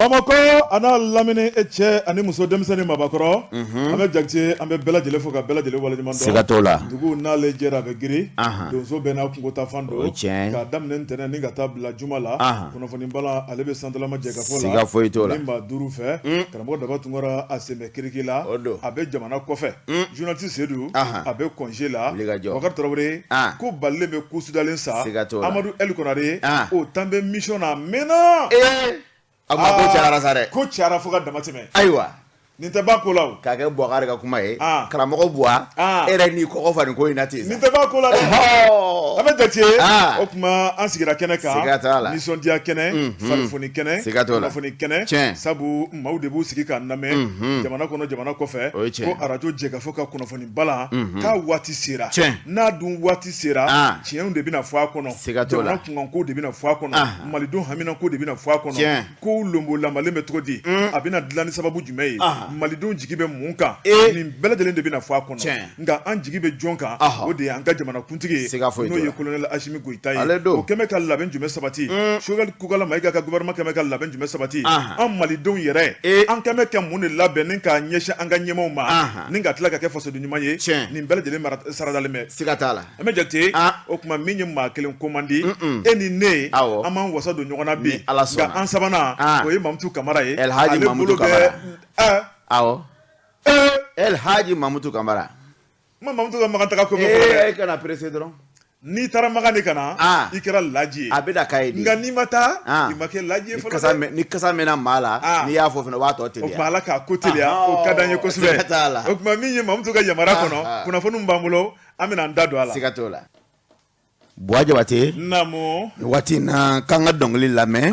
Bamako ana lamini eche ani muso demiseni mabakoro abe jakti ambe bela jele foka bela jele wala jumando sigatola dugu na le jera be giri donso bena kungota fando ka damne ntene ni gata bla jumala kono foni bala alebe santala ma jega fola siga foitola nimba duru fe karamo daba tungora aseme kirikila abe jamana kofe journaliste sedu abe congé la wakar trawre ko balle be kusudalen sa Amadou El Konare o tambe mission na mena Agma ko cara sare ko cara fuga damatime aywa ninte ba ko law ka ke bokare ka kuma ye karamo bua ere ni ko fani ko inati ninte ba ko la abe dati o kuma ansigira keneka mission dia kene farfoni kene farfoni kene sabu mawde bu sigi kan name jamana kono jamana ko fe ko arajo jega foka kono foni bala ka wati sira na dun wati sira cien de bina fo akono jamana ko de bina fo akono malidon hamina ko de bina fo akono ko lombo la malembe trodi abina dilani sababu jumei malidon jigibe munka ni beledelen de bina fo akono nga an jigibe jonka o de an ga jamana kuntigi no ye colonel Ashimi Goïta o kemeka laben jume sabati shogal kugala maiga ka gouvernement kemeka laben jume sabati an malidon yere an kemeka mun laben ka nyesha an ga nyemo ma ninga tla ka ke faso du nyumaye ni beledelen saradaleme sigatala ame jakte o kuma minye ma kelen komandi eni ne aman wasa do nyogona bi ga an sabana o ye Mamutu Kamara ye El Haji Mamutu Kamara El Haji Mamutu Kamara Mamutu Kamara ta ko kana président ni tara magani kana ikira laji abeda kaidi nga ni mata imake laji fo ni kasa mena mala ni ya fo fina wato telia o mala ka kotelia o kadanye ko sube o kuma minye Mamutu ga yamara kono kuna fonu mbambulo amina ndado ala sigatola Buaje wate namo wati na kanga dongli lame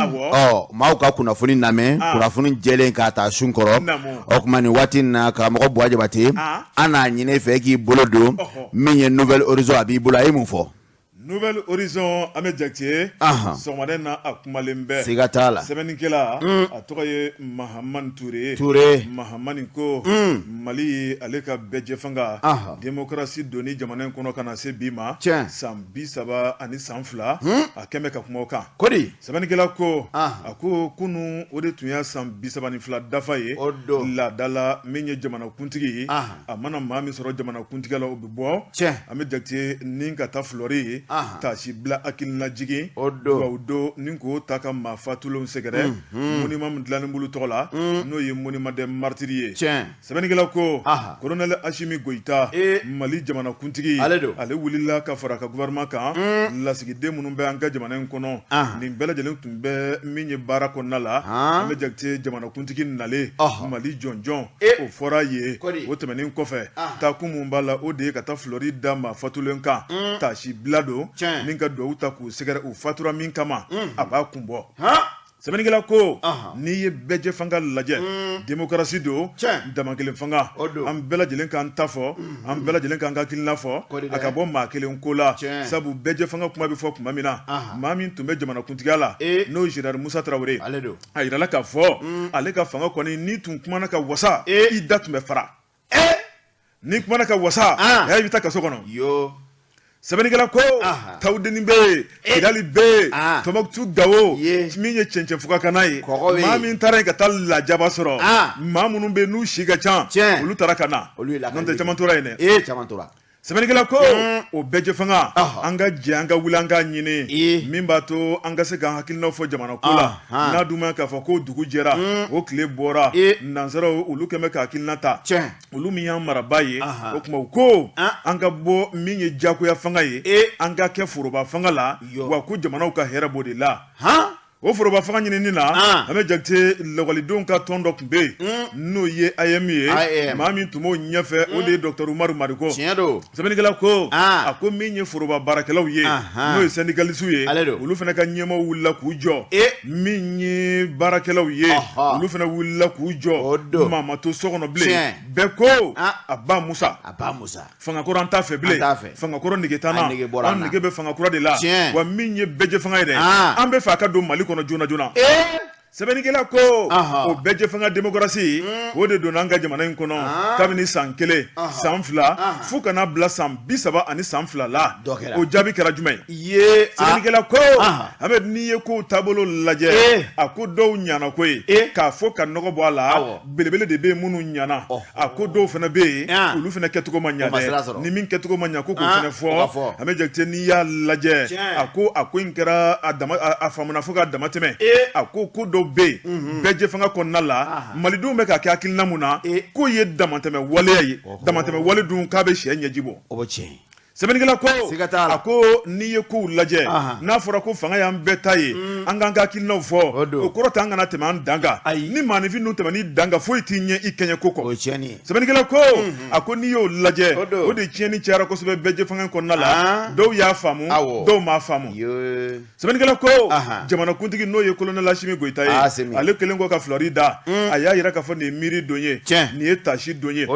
mauka kuna funi name kuna funi jelen ka ta shunkoro okmani wati na ka mako buaje wate ana nyine feki bolodo minye nouvelle horizon abi bula imufo Nouvelle Horizon Amedjaktie Somadena Akumalembe Sigatala Semenikela Atoye Mahaman Touré Mahamaniko Mali Aleka Bedjefanga Démocratie doni Jamanen Kono Kana Sebima Sambi Saba Ani Sanfla Akemeka Kumoka Kodi Semenikela ko Ako Kunu Ode Tunya Sambi Saba Nifla Dafaye La Dala Menye Jamana Kuntigi Amana Mami Soro Jamana Kuntigala Obibo Amedjaktie Ninka Ta Flori tashi bla akilna jigi wawdo ninko taka ma fatulon segere monument mdlane mbulu tola no ye monument de martyrier sebenigela ko colonel Ashimi Goïta Mali jamana kuntigi ale wulila ka faraka gouvernement kan la sigide munumbe anga jamana kono ni bela jelen tumbe minye bara konala ame jakte jamana kuntigi nale Mali jonjon o fora ye o temenin kofe ta kumumbala ode kata Florida ma fatulen kan tashi blado ninka do uta ku segere u fatura min kama aba kumbo sebenigela ko ni ye beje fanga laje démocratie do damakelen fanga am bela jelen kan tafo am bela jelen kan kakilina fo akabo ma kelen kola sabu beje fanga kuma bi fo kuma mina mamin tumbe jamana kuntigala no Général Moussa Traoré ayira la ka fo ale ka fanga koni ni tun kuma na ka wasa i datumbe fara ni kuma na ka wasa ya bita ka sokono yo sebenigela ko tawdeni be idali be Tombouctou gawo minye chenchen fuka kanaye mami ntare ka talla jaba soro mamunu be nu shiga chan ulu tarakana non te chamantora ine chamantora sebenigela ko o beje fanga anga janga wulanga nyine mimba to anga se ga hakilna fo jamana kula na duma ka fo ko dugu jera o kle bora nansara ulu keme ka hakilna ta ulu miya marabaye o kuma ko anga bo minye jako ya fanga ye anga ke furuba fanga la wa ku jamana ka hera bodi la o foroba fanga nyini na ame jakte lawalidon ka tondo kumbe no ye ayemi mami tumo nyefe o de Dr Umaru Mariko sebenigela ko ako minye foroba barakelaw ye no ye syndicalistu ye ulu fana ka nyemo wulla ku jo minye barakelaw ye ulu fana wulla ku jo mama to sokono ble beko abba Musa fanga ko ranta feble fanga ko nigetana an nigebe fanga ko de la wa minye beje fanga ide ambe fa ka do Mali kono jona sɛbɛnnikɛla ko o bɛɛ jɛ fanga démocratie o de donna an ka jamana in kɔnɔ kabini san 1 san 2 fo kana bila san 30 ani san 2 la o jaabi kɛra jumɛn ye sɛbɛnnikɛla ko Ahmed n'i ye kow taabolo lajɛ a ko dɔw ɲana ko ye k'a fɔ ka nɔgɔ bɔ a la belebele de bɛ minnu ɲana a ko dɔw fana bɛ yen olu fana kɛcogo ma ɲa dɛ ni min kɛcogo ma ɲa ko k'o fana fɔ Ahmed Jakite n'i y'a lajɛ a ko in kɛra a faamuna fo k'a dama tɛmɛ a ko dɔw bɛ yen bɛɛ jɛ fanga kɔnɔna la malidenw bɛ ka kɛ hakilina mun na k'o ye damatɛmɛ waleya ye damatɛmɛ wale dun k'a bɛ sɛ ɲɛji bɔ sɛbɛnnikɛla ko a ko n'i ye kow lajɛ n'a fɔra ko fanga y'an bɛɛ ta ye an k'an ka hakilinaw fɔ o kɔrɔ tɛ an kana tɛmɛ an dan kan ni maanifin dun tɛmɛ n'i dan kan foyi t'i ɲɛ i kɛɲɛ ko kɔ sɛbɛnnikɛla ko a ko n'i y'o lajɛ o de tiɲɛni cayara kosɛbɛ bɛɛ jɛ fanga kɔnɔna la dɔw y'a faamu dɔw m'a faamu sɛbɛnnikɛla ko jamanakuntigi n'o ye kolonɛl Asimi Goyita ye ale kelen ko ka filɛri da a y'a yira k'a fɔ nin ye miiri don ye nin ye tasi don ye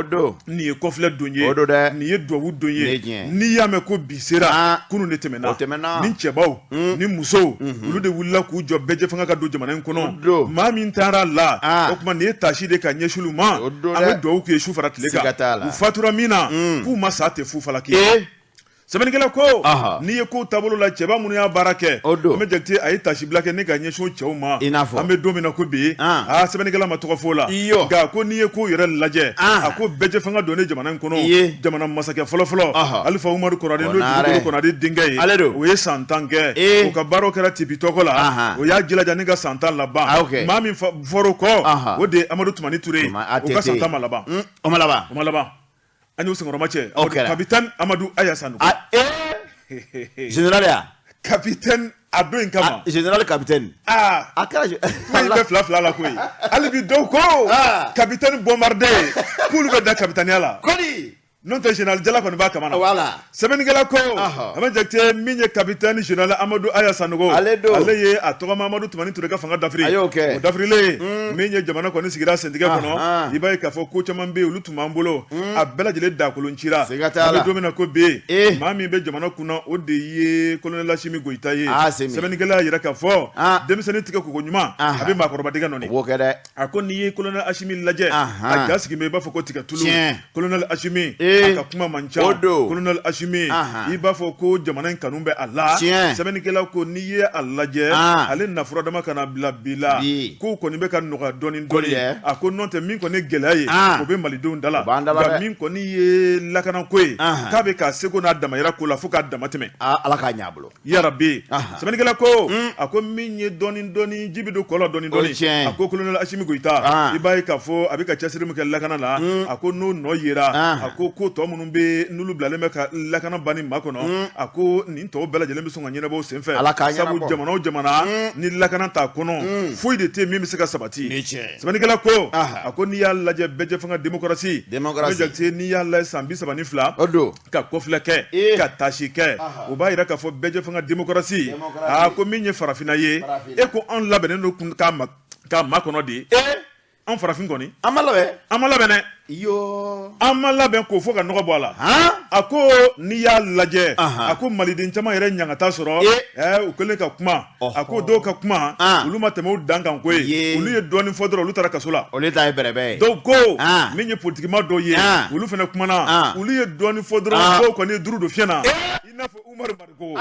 nin ye kɔfilɛ don ye nin ye duwawu don ye n'i y'a mɛn ko bi sera kunun de tɛmɛna ni cɛbaw ni musow olu de wulila k'u jɔ bɛɛ jɛ fanga ka don jamana in kɔnɔ maa min taara la o tuma nin ye tasi de ka ɲɛsin olu ma an bɛ duwawu k'u ye su fara tile kan u fatura min na k'u ma sa tɛ fu falaki sɛbɛnnikɛla ko n'i ye kow taabolo la cɛba minnu y'a baara kɛ Ahmed Jakite a ye tasi bila kɛ ne ka ɲɛsin cɛw ma an bɛ don min na ko bi sɛbɛnnikɛla ma tɔgɔ fɔ la nka ko n'i ye kow yɛrɛ lajɛ a ko bɛɛ jɛ fanga donnen jamana in kɔnɔ jamana masakɛ fɔlɔfɔlɔ Alifa Umaru Konare n'o Dugukolo Konare denkɛ ye o ye san 10 kɛ o ka baaraw kɛra Tipi tɔgɔ la o y'a jilaja ni ka san 10 laban maa min fɔr'o kɔ o de ye Amadu Tumani Ture o ka san 10 ma laban o ma laban ani Usengɔrɔma cɛ capitaine Amadou Aya Sanogo général ya capitaine a don in kama général capitaine a kɛra koyi bɛ fila la koyi hali bi dɔw ko capitaine Bombardier k'olu bɛ da capitaineya la n'o tɛ général Jala kɔni b'a kamana sɛbɛnnikɛla ko Ahmed Jakite min ye capitaine général Amadou Aya Sanogo ale ye a tɔgɔma Amadu Tumani Ture ka fanga dafiri o dafirilen min ye jamana kɔni sigira sentigɛ kɔnɔ i b'a ye k'a fɔ ko caman bɛ yen olu tun b'an bolo a bɛɛ lajɛlen dakolon cira an bɛ don min na ko bi maa min bɛ jamana kunna o de ye kolonɛl Asimi Goyita ye sɛbɛnnikɛla y'a yira k'a fɔ denmisɛnnin tigɛ kogo ɲuman a bɛ maakɔrɔba dingɛ nɔni a ko n'i ye kolonɛl Asimi lajɛ a ja sigi bɛ i b'a fɔ ko tigɛ tulu kolonɛl Asimi a ka kuma man ca kolonɛl Asimi i b'a fɔ ko jamana in kanu bɛ a la sɛbɛnnikɛla ko n'i ye a lajɛ ale nafura dama kana bila bi la kow kɔni bɛ ka nɔgɔya dɔɔni a ko n'o tɛ min kɔni ye gɛlɛya ye o bɛ malidenw da la nka min kɔni ye lakanako ye k'a bɛ k'a seko n'a damayira ko la fo k'a dama tɛmɛ ala k'a ɲɛ a bolo yarabi sɛbɛnnikɛla ko a ko min ye dɔɔni ji bɛ don kɔ la dɔɔni a ko kolonɛl Asimi Goyita i b'a ye k'a fɔ a bɛ ka cɛsiri min kɛ lakana la a ko n'o nɔ yera a ko tɔ minnu bɛ n'olu bilalen bɛ ka lakana bani maa kɔnɔ a ko nin tɔw bɛɛ lajɛlen bɛ sɔn ka ɲɛnabɔ sen fɛ sabu jamana o jamana ni lakana t'a kɔnɔ foyi de tɛ min bɛ se ka sabati sɛbɛnnikɛla ko a ko n'i y'a lajɛ bɛɛ jɛ fanga démocratie Ahmed Jakite n'i y'a lajɛ san 32 ka kɔfilɛ kɛ ka tasi kɛ o b'a yira k'a fɔ bɛɛ jɛ fanga démocratie ko min ye farafinna ye e ko anw labɛnnen don k'a makɔnɔ de an farafin kɔni an ma labɛn dɛ an ma labɛn k'o fɔ ka nɔgɔ bɔ a la a ko n'i y'a lajɛ a ko maliden caman yɛrɛ ɲangata sɔrɔ u kɛlen ka kuma a ko dɔw ka kuma olu ma tɛmɛ u dan kan ko ye olu ye dɔɔnin fɔ dɔrɔn olu taara kaso la dɔw ko min ye politikima dɔw ye olu fana kumana olu ye dɔɔnin fɔ dɔrɔn dɔw kɔni ye duru don fiɲɛ na i n'a fɔ Umaru Mariko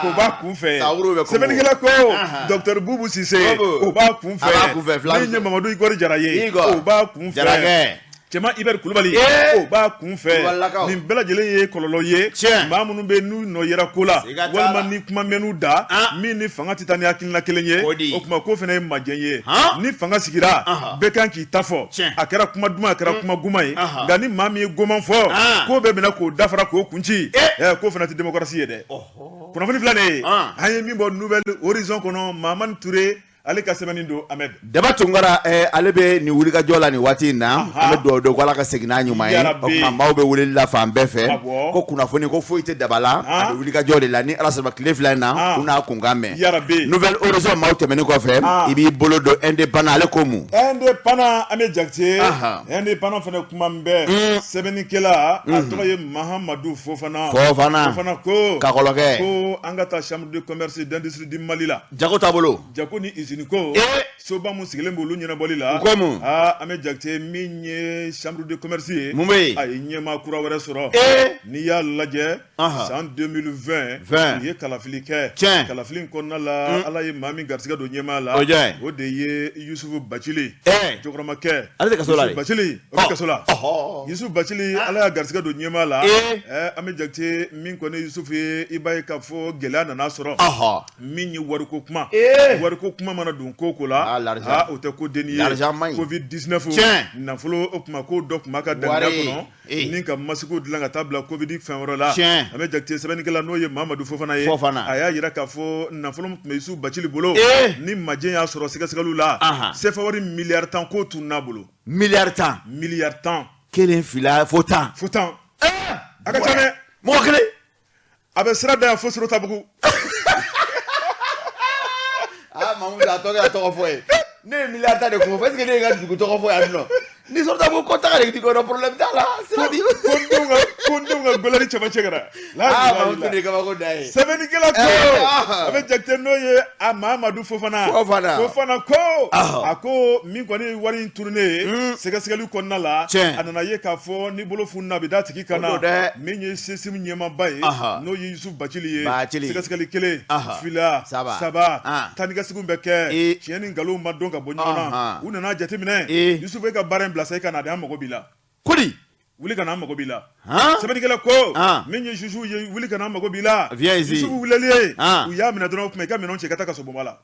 k'o b'a kun fɛ sɛbɛnnikɛla ko Dr Boubou Cissé o b'a kun fɛ min ye Mamadu Igor Jara ye o b'a kun fɛ cɛma Ibɛri Kulubali o b'a kun fɛ nin bɛɛ lajɛlen ye kɔlɔlɔ ye maa minnu bɛ n'u nɔ yera ko la walima ni kuma mɛn'u da min ni fanga tɛ taa ni hakilina kelen ye o tuma k'o fana ye majɛ ye ni fanga sigira bɛɛ kan k'i ta fɔ a kɛra kuma duman a kɛra kuma guman ye nka ni maa min ye goman fɔ k'o bɛɛ minɛ k'o dafara k'o kunci k'o fana tɛ démocratie ye dɛ kunnafoni fila nin ye an ye min bɔ Nouvelle Horizon kɔnɔ Mamani Ture ale ka sɛbɛnni don Ahmed Daba Tunkara ale bɛ nin wulikajɔ la nin waati in na an bɛ dugawu don ko Ala ka segin n'a ɲuman ye o tuma maaw bɛ weleli la fan bɛɛ fɛ ko kunnafoni ko foyi tɛ Daba la a bɛ wulikajɔ de la ni Ala sɔnna tile fila in na u n'a kunkan mɛn Nouvelle Horizon maaw tɛmɛnen kɔfɛ i b'i bolo don indépendant ale ko mun indépendant Ahmed Jakite indépendant fana kuma min bɛ sɛbɛnnikɛla a tɔgɔ ye Mahamadu Fofana ko Kakɔlɔkɛ ko an ka taa chambre de commerce d'industrie du Mali la jago taabolo jago ni usine ko soba mun sigilen b'olu ɲɛnabɔli la an bɛ jakite min ye chambre de commerce ye a ye ɲɛma kura wɛrɛ sɔrɔ n'i y'a lajɛ san 2020 u ye kalafili kɛ kalafili in kɔnɔna la ala ye maa min garisɛgɛ don ɲɛma la o de ye Yusufu Bacili jɔkɔrɔmakɛ Yusufu Bacili o bɛ kaso la Yusufu Bacili ala y'a garisɛgɛ don ɲɛma la an bɛ jakite min kɔni Yusufu ye i b'a ye k'a fɔ gɛlɛya nana sɔrɔ min ye wariko kuma mana don ko la o tɛ ko denni ye covid 19 nafolo o kuma ko dɔ kuma ka dangana kɔnɔ ni ka masigiw dilan ka taa bila covid fɛn wɛrɛ la an bɛ jakite sɛbɛnnikɛla n'o ye Mamadu Fofana ye a y'a yira k'a fɔ nafolo min tun bɛ Yusufu Bacili bolo ni majɛ y'a sɔrɔ sɛgɛsɛgɛliw la CFA wari miliyari 10 ko tun n'a bolo miliyari 10 kelen fila fo tan a ka ca dɛ mɔgɔ kelen a bɛ sira da yan fo Sorotabugu Mamudu a tɔgɔ fɔ ye ne ye miliyari 10 de kun fɔ est-ce que ne ye n ka dugu tɔgɔ fɔ yan nɔ ni Sorotabugu ko taga de kɔnɔ problème t'a la sira di ko n denw ka golɛri cɛmancɛ kɛra Mamudu de kabako da ye sɛbɛnnikɛla ko a bɛ jakite n'o ye a Mamadu Fofana ko a ko min kɔni ye wari in turunen ye sɛgɛsɛgɛliw kɔnɔna la a nana ye k'a fɔ ni bolo fununa a bɛ da tigi kan na min ye CSIM ɲɛmaaba ye n'o ye Yusufu Bacili ye sɛgɛsɛgɛli 1 fila 3 taa ni ka seginw bɛ kɛ tiɲɛ ni nkalonw ma dɔn ka bɔ ɲɔgɔn na u nana jateminɛ Yusufu e ka baara in bila sa i ka na de an mago b'i la kodi wuli kana an mago b'i la sɛbɛnnikɛla ko min ye juge ye wuli kana an mago b'i la Yusufu wulili ye u y'a minɛ dɔrɔn o kuma i ka minɛnw cɛ ka taa kasobonba la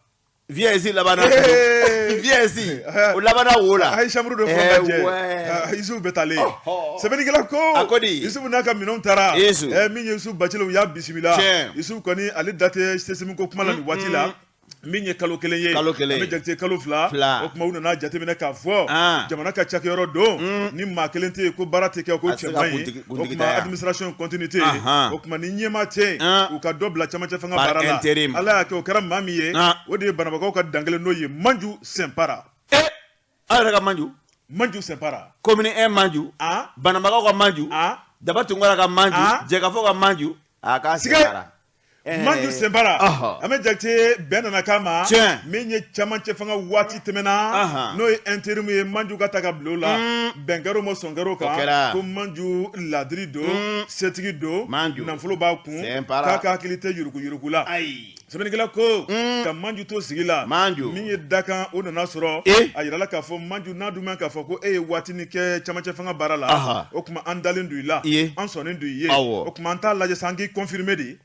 VIC labana VIC o labana wo la a ye chambre de fond lajɛ Yusufu bɛ talen sɛbɛnnikɛla ko Yusufu n'a ka minɛnw taara min ye Yusufu Bacili u y'a bisimila Yusufu kɔni ale da tɛ CSIM ko kuma la nin waati la min ye kalo 1 ye an bɛ jakite kalo 2 o kuma u nana jateminɛ k'a fɔ jamana ka cakɛyɔrɔ don ni maa kelen tɛ yen ko baara tɛ kɛ ko cɛman ye o kuma administration continuité o kuma ni ɲɛma tɛ yen u ka dɔ bila camancɛ fanga baara la ala y'a kɛ o kɛra maa min ye o de ye banabagaw ka dangelen n'o ye Manju Sɛnpara aw yɛrɛ ka Manju Sɛnpara commune 1 Manju banabagaw ka Manju Daba Tunkara ka Manju Jɛkafɔ ka Manju a ka Sɛnpara Manju Sɛnpara an bɛ jakite bɛn nana k'a ma min ye camancɛ fanga waati tɛmɛna n'o ye intérim ye Manju ka ta ka bila o la bɛn kɛra o ma sɔn kɛra o kan ko Manju ladiri don setigi don nafolo b'a kun k'a ka hakili tɛ yuruku la sɛbɛnnikɛla ko ka Manju to sigi la min ye dakan o nana sɔrɔ a yirala k'a fɔ Manju n'a dun k'a fɔ ko e ye waatinin kɛ camancɛ fanga baara la o tuma an dalen don i la an sɔnnen don i ye o tuma an t'a lajɛ sa an k'i confirmer de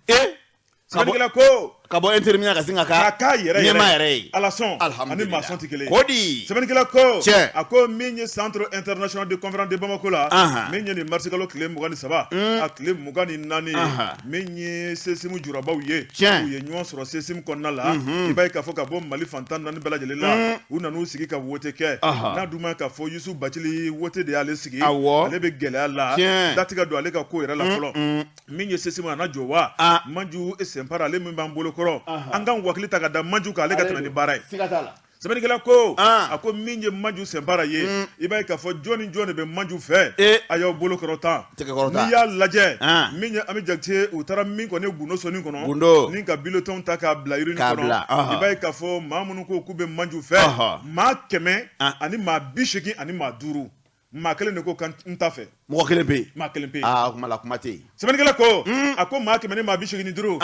sɛbɛnnikɛla ko ka bɔ intérim ka sin ka k'a yɛrɛ ye Alasɔn ani Masɔn tɛ kelen sɛbɛnnikɛla ko a ko min ye centre international de conférence de Bamako la min ye nin mars kalo tile 23 a tile 24 min ye CSIM jurabaw ye u ye ɲɔgɔn sɔrɔ CSIM kɔnɔna la i b'a ye k'a fɔ ka bɔ Mali fantan 4 bɛɛ lajɛlen la u nan'u sigi ka wote kɛ n'a dun ma k'a fɔ Yusufu Bacili wote de y'ale sigi ale bɛ gɛlɛya la datigɛ don ale ka ko yɛrɛ la fɔlɔ min ye CSIM a na jɔ wa Manju Sɛnpara ale min b'an bolo kɔrɔ an ka wakili ta ka da Manju kan ale ka tɛmɛ ni baara ye sɛbɛnnikɛla ko a ko min ye Manju Sɛnpara ye i b'a ye k'a fɔ jɔn ni jɔn de bɛ Manju fɛ a y'aw bolo kɔrɔtan n'i y'a lajɛ min ye an bɛ jakite u taara min kɔni ye gundo sɔnni kɔnɔ ni ka bulletin ta k'a bila yirini kɔnɔ i b'a ye k'a fɔ maa minnu ko k'u bɛ Manju fɛ maa 100 ani maa 80 ani maa 5 maa kelen de ko n t'a fɛ mɔgɔ kelen pe maa kelen pe kuma la kuma tɛ yen sɛbɛnnikɛla ko a ko maa 100 ni maa 85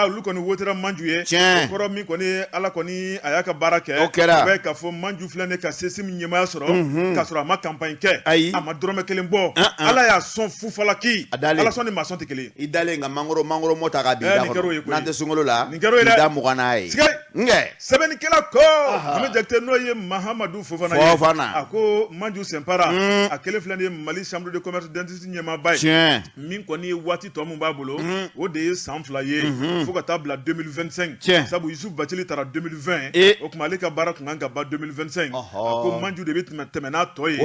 olu kɔni wotera Manju ye o kɔrɔ min kɔni ala kɔni a y'a ka baara kɛ o kɛra i b'a ye k'a fɔ Manju filɛ ne ka CSIM ɲɛmaya sɔrɔ k'a sɔrɔ a ma campagne kɛ a ma dɔrɔmɛ kelen bɔ ala y'a sɔn fufalaki Alasɔn ni Masɔn tɛ kelen i dalen nka mangoro mɔ ta k'a bila i da kɔnɔ n'an tɛ sunkalo la nin kɛra o ye dɛ i da mugan n'a ye sɛbɛnnikɛla ko an bɛ jakite n'o ye Mahamadu Fofana ye a ko Manju Sɛnpara a kelen filɛ nin ye Mali chambre de commerce d'industrie ɲɛmaaba ye min kɔni ye waati tɔ min b'a bolo o de ye san 2 ye fo ka taa bila 2025 sabu Yusufu Bacili taara 2020 o tuma ale ka baara tun kan ka ban 2025 a ko Manju de bɛ tɛmɛ n'a tɔ ye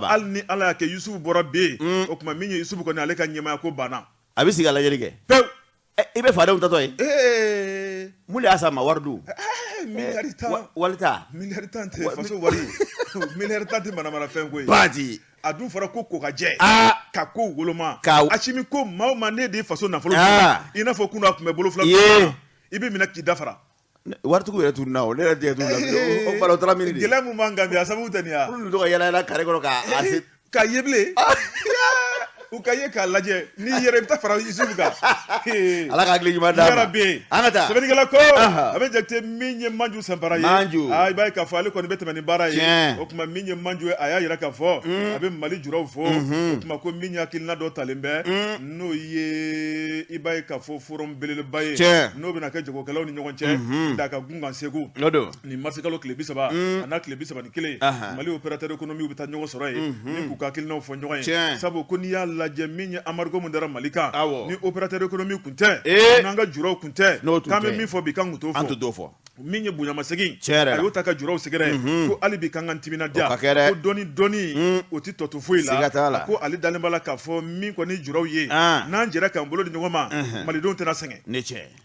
hali ni ala y'a kɛ Yusufu bɔra be yen o tuma min ye Yusufu kɔni ale ka ɲɛmaya ko banna a bɛ sigi ka lajɛli kɛ pewu i bɛ fadenw tatɔ ye mun de y'a sa ma wari dun miliyari 10 wali ta miliyari 10 tɛ faso wari miliyari 10 tɛ manamana fɛn ko ye baati a dun fɔra ko kokajɛ ka ko woloma Asimi ko maa o maa ne de ye faso nafolo i n'a fɔ kunun a tun bɛ bolo fila i bɛ minɛ k'i dafara wartugu yɛrɛ tun na o ne yɛrɛ tɛ tun na o balo tara miniri gɛlɛya mun b'an kan bi a sababu tɛ nin ya olu to ka yala kare kɔnɔ ka ye bilen u ka ye k'a lajɛ n'i yɛrɛ i bɛ taa fara Yusufu kan ala ka hakili ɲuman d'a ma yara bɛ an ka taa sɛbɛnnikɛla ko a bɛ jate min ye Manju Sanbara ye i b'a ye k'a fɔ ale kɔni bɛ tɛmɛ ni baara ye o tuma min ye Manju ye a y'a yira k'a fɔ a bɛ Mali juraw fɔ o tuma ko min hakilina dɔ talen bɛ n'o ye i b'a ye k'a fɔ forum belebeleba ye n'o bɛna kɛ jagokɛlaw ni ɲɔgɔn cɛ da ka gun kan Segu ni marisi kalo tile 30 a n'a tile 31 Mali opérateur économique bɛ taa ɲɔgɔn sɔrɔ yen ni k'u ka hakilinaw fɔ ɲɔgɔn ye sabu ko n'i y'a lajɛ min ye Amadu mun dara Mali kan ni opérateur économique kun tɛ n'an ka juraw kun tɛ k'an bɛ min fɔ bi kan t'o fɔ min ye bonyamasegin a y'o ta ka juraw sɛgɛrɛ ko hali bi kan ka timinadiya ko dɔɔni o tɛ tɔ to foyi la ko ale dalen b'a la k'a fɔ min kɔni juraw ye n'an jɛra k'an bolo di ɲɔgɔn ma malidenw tɛna sɛgɛn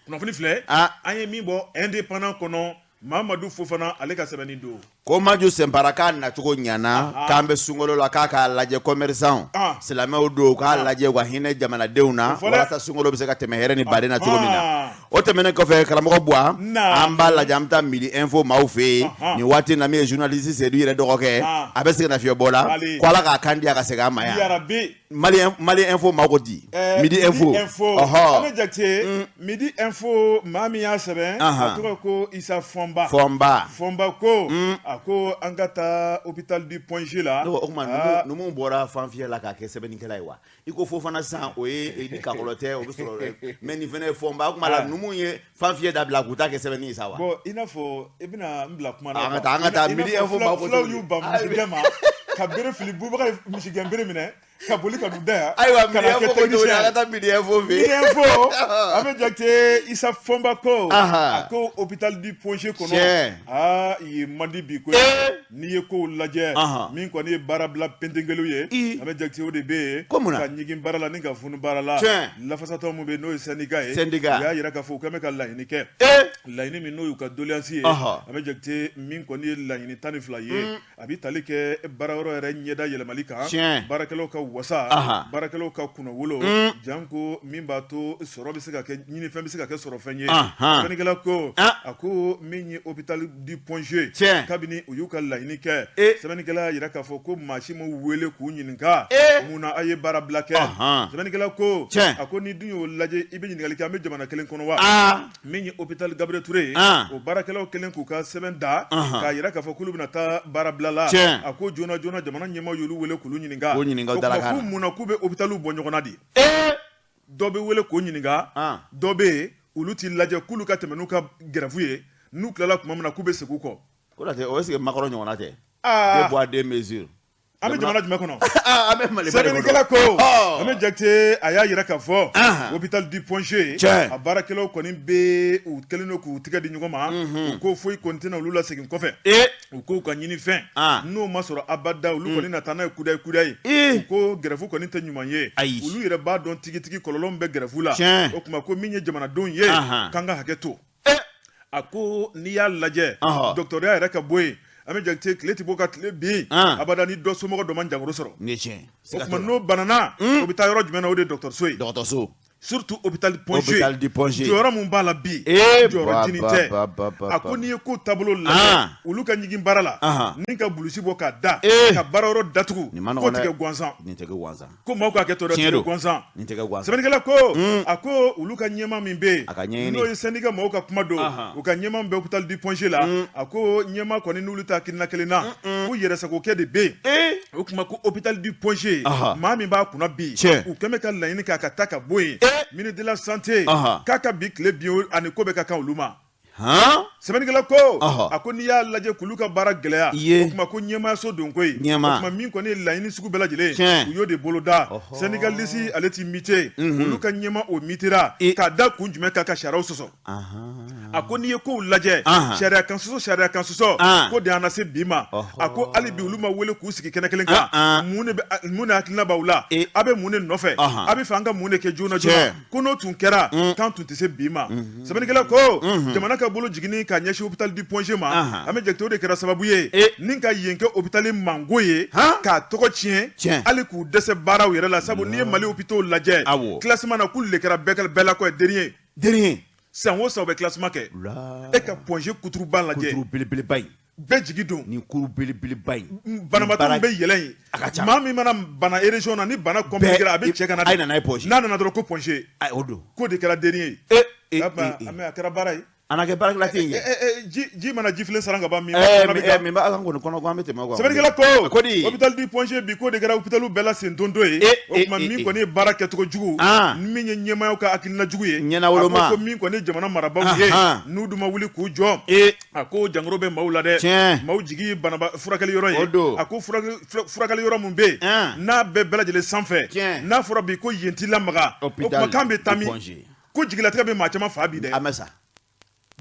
kunnafoni filɛ an ye min bɔ indépendant kɔnɔ Mamadu Fofana ale ka sɛbɛnni don ko Manju Sanbara k'a nacogo ɲana k'an bɛ sunkalo la k'a k'a lajɛ commerçant silamɛw don k'a lajɛ u ka hinɛ jamanadenw na walasa sunkalo bɛ se ka tɛmɛ hɛrɛ ni baden na cogo min na o tɛmɛnen kɔfɛ karamɔgɔ Buwa an b'a lajɛ an bɛ taa Midi Info maaw fɛ yen nin waati in na min ye journaliste Seydou yɛrɛ dɔgɔkɛ a bɛ segin nafiyɛbɔ la ko ala k'a kan di a ka segin an ma yan Mali Info maaw ko di Midi Info an bɛ jate Midi Info maa min y'a sɛbɛn a tɔgɔ ko Isa Fɔnba ko a ko an ka taa hôpital du Point G la o kuma numu bɔra fanfiyɛ la k'a kɛ sɛbɛnnikɛla ye wa i ko Fofana sisan o ye ni kakɔlɔ tɛ o bɛ sɔrɔ mais nin fana ye Fɔnba o kuma la numu ye fanfiyɛ dabila k'u ta kɛ sɛbɛnni ye sa wa bon i n'a fɔ i bɛna n bila kuma na an ka taa Midi Info ma ko fulaw y'u ban misigɛn ma ka bere fili bubaga ye misigɛn bere minɛ ka boli ka n'u da yan ayiwa Midi Info ko cogo di an ka taa Midi Info fɛ Midi Info an bɛ jate Isa Fɔnba ko a ko hôpital du Point G kɔnɔ ye mandi bi ko n'i ye kow lajɛ min kɔni ye baara bila pentenkeliw ye an bɛ jate o de bɛ yen ka ɲigin baara la ni ka funu baara la lafasatɔ min bɛ yen n'o ye syndicat ye u y'a yira k'a fɔ u kɛn bɛ ka laɲini kɛ laɲini min n'o y'u ka doléance ye an bɛ jate min kɔni ye laɲini 12 ye a bɛ tali kɛ baara yɔrɔ yɛrɛ ɲɛda yɛlɛmali kan baarakɛlaw ka wasa baarakɛlaw ka kunna wolo janko min b'a to sɔrɔ bɛ se ka kɛ ɲinifɛn bɛ se ka kɛ sɔrɔfɛn ye sɛbɛnnikɛla ko a ko min ye hôpital du Point G kabini u y'u ka laɲini kɛ sɛbɛnnikɛla y'a yira k'a fɔ ko maa si ma wele k'u ɲininka mun na a ye baara bila kɛ sɛbɛnnikɛla ko a ko ni dun y'o lajɛ i bɛ ɲininkali kɛ an bɛ jamana kelen kɔnɔ wa min ye hôpital Gabriel Touré ye o baarakɛlaw kelen k'u ka sɛbɛn da k'a yira k'a fɔ k'olu bɛna taa baara bila la a ko joona joona jamana ɲɛmaaw y'olu wele k'olu ɲininka k'u mun na k'u bɛ hôpitaliw bɔ ɲɔgɔn na de dɔ bɛ wele k'o ɲininka dɔ bɛ yen olu t'i lajɛ k'olu ka tɛmɛ n'u ka gɛrɛfu ye n'u tilala tuma min na k'u bɛ segin u kɔ o la tɛ o est ce que makɔrɔ ɲɔgɔnna tɛ des poids des mesures an bɛ jamana jumɛn kɔnɔ an bɛ Mali sɛbɛnnikɛla ko an bɛ jate a y'a yira k'a fɔ hôpital du Point G a baarakɛlaw kɔni bɛ u kɛlen don k'u tigɛ di ɲɔgɔn ma u ko foyi kɔni tɛna olu lasegin kɔfɛ u ko ka ɲini fɛn n'o ma sɔrɔ abada olu kɔni na taa n'a ye kudayi u ko gɛrɛfu kɔni tɛ ɲuman ye olu yɛrɛ b'a dɔn tigitigi kɔlɔlɔ min bɛ gɛrɛfu la o tuma ko min ye jamanadenw ye k'an ka hakɛ to a ko n'i y'a lajɛ dɔgɔtɔrɔya yɛrɛ ka bɔ yen an bɛ jate tile tɛ bɔ ka tile bin abada ni dɔ somɔgɔ dɔ ma jangoro sɔrɔ o tuma n'o banana o bɛ taa yɔrɔ jumɛn na o de ye dɔgɔtɔrɔso ye surtout hôpital du Point G jɔyɔrɔ mun b'a la bi jɔyɔrɔ jinin tɛ a ko n'i ye ko taabolo lajɛ olu ka ɲigin baara la ni ka bulusi bɔ k'a da ka baara yɔrɔ datugu ko tɛ kɛ gansan ko maaw k'a kɛ to dɛ tɛ gansan sɛbɛnnikɛla ko a ko olu ka ɲɛmaa min bɛ yen n'o ye syndicat maaw ka kuma don u ka ɲɛmaa min bɛ hôpital du Point G la a ko ɲɛmaa kɔni n'olu ta hakilina kelen na ko yɛrɛsagokɛ de bɛ yen o tuma ko hôpital du Point G maa min b'a kunna bi u kɛn bɛ ka laɲini k'a ka taa ka bɔ yen ministre de la santé k'a ka bi tile bin ani ko bɛ ka kan olu ma sɛbɛnnikɛla ko a ko n'i y'a lajɛ k'olu ka baara gɛlɛya o tuma ko ɲɛmaayaso don koyi o tuma min kɔni ye laɲini sugu bɛɛ lajɛlen u y'o de boloda syndicaliste ale t'i mite olu ka ɲɛmaa o mitera k'a da kun jumɛn kan ka sariyaw sɔsɔ a ko n'i ye kow lajɛ sariya kan sɔsɔ ko de y'an lase bi ma a ko hali bi olu ma wele k'u sigi kɛnɛ kelen kan mun de hakilina b'aw la a bɛ mun de nɔfɛ a bɛ fɛ an ka mun de kɛ joona joona ko n'o tun kɛra kan tun tɛ se bi ma sɛbɛnnikɛla ko jamana ka bolo jiginni ka ɲɛsin hôpital du Point G ma an bɛ jate o de kɛra sababu ye ni ka yen kɛ hôpital mango ye k'a tɔgɔ tiɲɛ hali k'u dɛsɛ baaraw yɛrɛ la sabu n'i ye Mali hôpitaux lajɛ classement na k'olu de kɛra bɛɛ la ko ye dernier san o san bɛ classement kɛ e ka point kuturuba lajɛ kuturu belebeleba in bɛɛ jigi don ni kuru belebeleba in banabaatɔ bɛ yɛlɛ yen maa min mana bana région na ni bana compliqué a bɛ cɛ ka na a nana ye poche n'a nana dɔrɔn ko ponche o don ko de kɛra denni ye a kɛra baara ye ana kɛ baarakɛla tɛ yen kɛ ji mana ji filen saran ka ban min min b'a kan kɔni kɔnɔ ko an bɛ tɛmɛ sɛbɛnnikɛla ko hôpital di ponche bi ko de kɛra hôpitalu bɛɛ la sen don do ye o tuma min kɔni ye baara kɛcogo jugu min ye ɲɛmaayaw ka hakilina jugu ye ɲɛnawoloma ko min kɔni ye jamana marabaaw ye n'u dun ma wuli k'u jɔ a ko jangoro bɛ maaw la dɛ maaw jigi furakɛli yɔrɔ ye a ko furakɛli yɔrɔ mun bɛ yen n'a bɛɛ bɛɛ lajɛlen sanfɛ n'a fɔra bi ko yen t'i lamaga o kuma kan bɛ taa min ko jigilatigɛ bɛ maa caman fa bi dɛ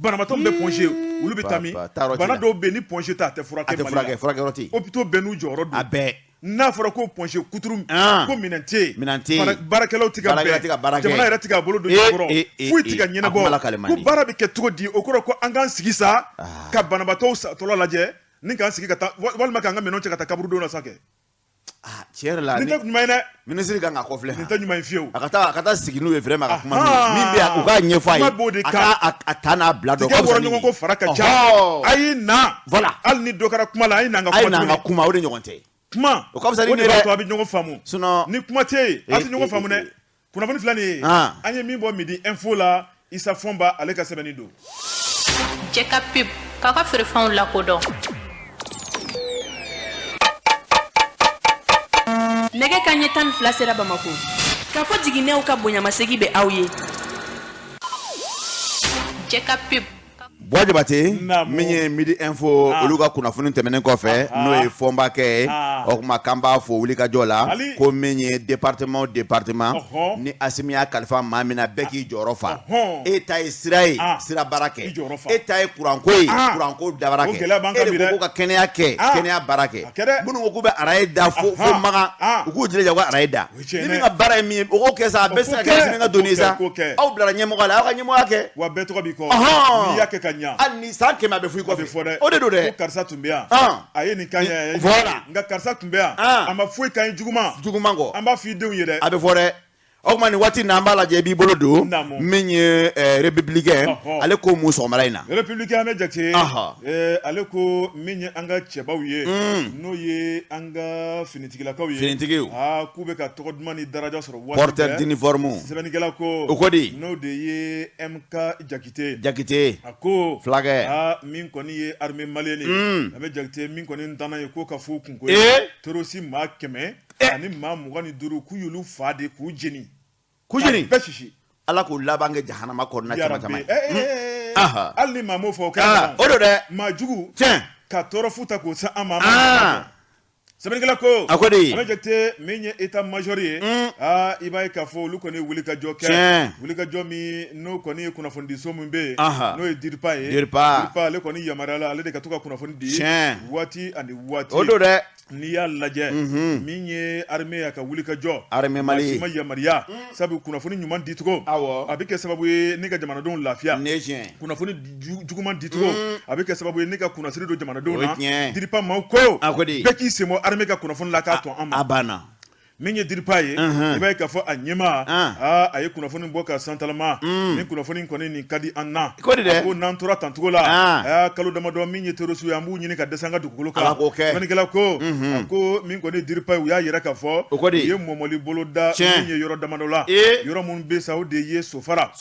banabaatɔ bɛ ponche olu bɛ taa min bana dɔw bɛ ni ponche ta a tɛ furakɛ Mali la furakɛyɔrɔ tɛ yen hôpitaux bɛɛ n'u jɔyɔrɔ don a bɛɛ n'a fɔra ko ponche kuturu ko minɛn tɛ yen baarakɛlaw tɛ ka bɛn jamana yɛrɛ tɛ ka bolo don ɲɔgɔn foyi tɛ ka ɲɛnabɔ ko baara bɛ kɛ cogo di o kɔrɔ ko an k'an sigi sa ka banabaatɔw satɔla lajɛ ni k'an sigi ka taa walima k'an ka minɛnw cɛ ka taa kaburudenw na sa kɛ tiɲɛ yɛrɛ la nin tɛ ɲuman ye dɛ ministre kan ka kɔfilɛ nin tɛ ɲuman ye fiyewu a ka taa sigi n'u ye vraiment ka kuma min bɛ u k'a ɲɛfɔ a ye a ta n'a bila dɔ ka fisa ɲɔgɔn ko fara ka ca a y'i na voilà hali ni dɔ kɛra kuma la a ye n'an ka kuma o de ɲɔgɔn tɛ kuma o ka fisa ni ne yɛrɛ a bɛ ɲɔgɔn faamu ni kuma tɛ yen a tɛ ɲɔgɔn faamu dɛ kunnafoni filɛ nin ye an ye min bɔ midi info la Isa Fɔnba ale ka sɛbɛnni don Jɛka pub k'a ka feerefɛnw lakodɔn nɛgɛ kanɲɛ 12 sera Bamako k'a fɔ jiginɛw ka bonyamasegin bɛ aw ye Jɛka pub Bois Jabate min ye midi info olu ka kunnafoni tɛmɛnen kɔfɛ n'o ye Fɔnbakɛ ye o kuma k'an b'a fɔ wulikajɔ la ko min ye département ni Asimi y'a kalifa maa min na bɛɛ k'i jɔyɔrɔ fa e ta ye sira ye sira baara kɛ e ta ye kuranko ye kuranko dabara kɛ e de ko ka kɛnɛya kɛ kɛnɛya baara kɛ minnu ko k'u bɛ araye da fo Magan u k'u jilaja u ka araye da ni min ka baara ye min ye o k'o kɛ sa a bɛɛ se ka kɛ Asimi ka donni sa aw bilara ɲɛmɔgɔ la aw ka ɲɛmɔgɔya kɛ wa bɛɛ tɔgɔ b'i kɔ n'i y'a kɛ ka ɲa hali ni san 100 a bɛ fɔ i kɔfɛ o de don dɛ ko karisa tun bɛ yan a ye nin kan ye voilà nka karisa tun bɛ yan a ma foyi kan ye juguman kɔ an b'a fɔ i denw ye dɛ a bɛ fɔ dɛ o tuma nin waati n'an b'a lajɛ i b'i bolo don min ye républicain ale ko mun sɔgɔmada in na républicain an bɛ jate ale ko min ye an ka cɛbaw ye n'o ye an ka finitigilakaw ye finitigiw k'u bɛ ka tɔgɔ duman ni daraja sɔrɔ waati bɛɛ porteur d'uniforme sɛbɛnnikɛla ko o ko di n'o de ye MK Jakite a ko fulakɛ min kɔni ye armée malienne ye an bɛ jate min kɔni ntanna ye k'o ka fɔ kunko ye terroriste maa 100 ani maa 25 k'u y'olu fa de k'u jeni bɛɛ sisi ala k'u laban kɛ jahanama kɔnɔna caman caman hali ni maa m'o fɔ o kɛra o don dɛ maa jugu tiɲɛ ka tɔɔrɔ fu ta k'o se an ma sɛbɛnnikɛla ko a ko de an bɛ jate min ye état major ye i b'a ye k'a fɔ olu kɔni ye wulikajɔ kɛ wulikajɔ min n'o kɔni ye kunnafonidiso min bɛ yen n'o ye DIRPA ye DIRPA ale kɔni yamaruyala ale de ka to ka kunnafoni di waati ani waati o don dɛ n'i y'a lajɛ min ye armée a ka wulikajɔ armée Mali ma yamaruya sabu kunnafoni ɲuman dicogo a bɛ kɛ sababu ye ne ka jamanadenw lafiya kunnafoni juguman dicogo a bɛ kɛ sababu ye ne ka kunnasiri don jamanadenw na DIRPA maaw ko bɛɛ k'i sen bɔ armée ka kunnafoni la k'a tɔn an ma a banna min ye DIRPA ye i b'a ye k'a fɔ a ɲɛmaa a ye kunnafoni bɔ ka santalama ni kunnafoni kɔni nin ka di an na ko n'an tora tancogo la a y'a kalo damadɔ min ye terroriste ye an b'u ɲini ka dɛsɛ an ka dugukolo kan sɛbɛnnikɛla ko a ko min kɔni DIRPA ye u y'a yɛrɛ k'a fɔ u ye mɔmɔli bolo da min ye yɔrɔ damadɔ la yɔrɔ minnu bɛ sa o de ye Sofara